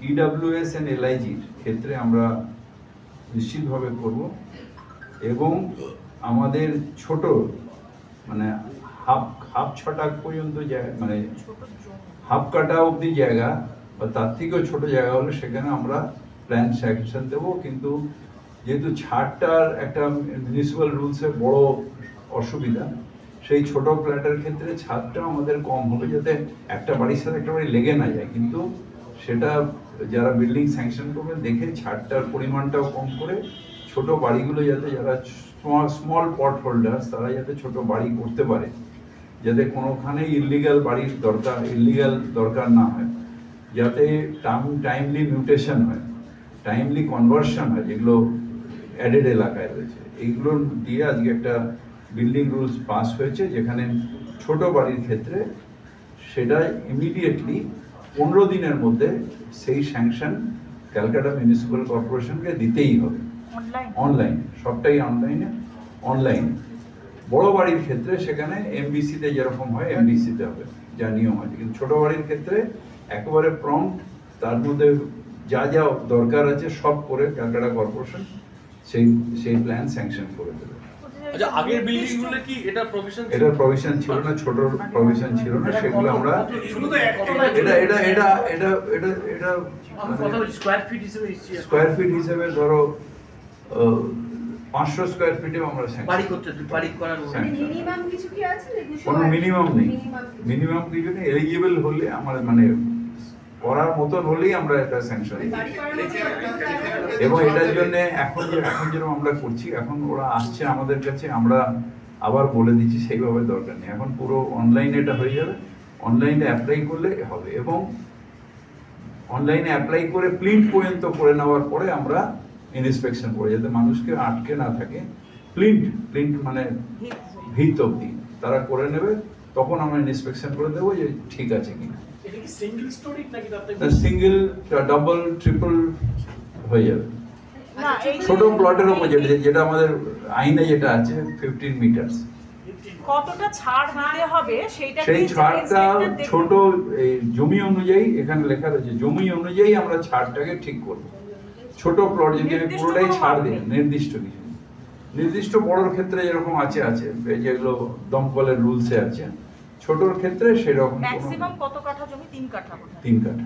EWS and এলআইজির ক্ষেত্রে আমরা নিশ্চিতভাবে করব এবং আমাদের ছোট মানে হাফ ছটা পর্যন্ত মানে হাফ কাটা অবধি জায়গা বা তার থেকেও ছোট জায়গা হলে সেখানে আমরা প্ল্যান স্যাংশন দেবো। কিন্তু যেহেতু ছাড়টার একটা মিউনিসিপ্যাল রুলসের বড় অসুবিধা, সেই ছোট ফ্ল্যাটের ক্ষেত্রে ছাদটা আমাদের কম হবে যাতে একটা বাড়ির সাথে একটা বাড়ি লেগে না যায়। কিন্তু সেটা যারা বিল্ডিং স্যাংশন করবে দেখে ছাদটার পরিমাণটাও কম করে ছোট বাড়িগুলো যাতে যারা স্মল পট হোল্ডার্স তারা যাতে ছোট বাড়ি করতে পারে, যাতে কোনোখানে ইলিগাল দরকার না হয়, যাতে টাইমলি মিউটেশন হয়, টাইমলি কনভার্সন হয় যেগুলো অ্যাডেড এলাকায় রয়েছে। এইগুলো দিয়ে আজকে একটা বিল্ডিং রুলস পাস হয়েছে যেখানে ছোট বাড়ির ক্ষেত্রে সেটা ইমিডিয়েটলি 15 দিনের মধ্যে সেই স্যাংশন ক্যালকাটা মিউনিসিপ্যাল কর্পোরেশনকে দিতেই হবে। অনলাইন, সবটাই অনলাইন। বড় বাড়ির ক্ষেত্রে সেখানে এমবিসিতে যেরকম হয় এমবিসিতে হবে, যা নিয়ম আছে। কিন্তু ছোট বাড়ির ক্ষেত্রে একেবারে প্রম্পট, তার মধ্যে যা যা দরকার আছে সব করে ক্যালকাটা কর্পোরেশন সেই প্ল্যান স্যাংশন করে দেবে। আচ্ছা, আগের বিল্ডিংগুলো কি এটা প্রভিশন ছিল না, ছোট প্রভিশন ছিল না, সেগুলো আমরা এটা স্কয়ার ফিট হিসেবে ধরো 500 স্কয়ার ফিটেও আমরা কোনো মিনিমাম নেই, কিছু নেই। এলিজিবল হলে আমার মানে করার মতন হলেই আমরা এটা স্যাংশন, এবং এটার জন্য এখন যেরকম আমরা করছি, এখন ওরা আসছে আমাদের কাছে, আমরা আবার বলে দিচ্ছি সেইভাবে দরকার নেই, এখন পুরো অনলাইনে এটা হয়ে যাবে। অনলাইনে অ্যাপ্লাই করলে হবে, এবং অনলাইনে অ্যাপ্লাই করে প্রিন্ট পর্যন্ত করে নেওয়ার পরে আমরা ইন্সপেকশন করে, যাতে মানুষকে আটকে না থাকে। প্রিন্ট মানে ভিত অবধি তারা করে নেবে, তখন আমরা ইন্সপেকশন করে দেবো যে ঠিক আছে কিনা। সিঙ্গেল, ডাবল, ট্রিপল হয়ে যাবে। ছোট প্লটের উপর যেটা আমাদের আইনে যেটা আছে 15 মিটার, কতটা ছাড় দিতে হবে সেইটা, সেই ছাড়টা ছোট জমি অনুযায়ী, এখানে লেখা রয়েছে জমি অনুযায়ী আমরা ছাড়টাকে ঠিক করব। ছোট প্লট যদি আমি পুরোটাই ছাড় দিই, নির্দিষ্ট বড়োর ক্ষেত্রে যেরকম আছে যেগুলো দমকলের রুলসে আছে, ছোটর ক্ষেত্রে সেরকম ম্যাক্সিমাম কত কাঠা জমি? 3 কাঠা। 3 কাঠা।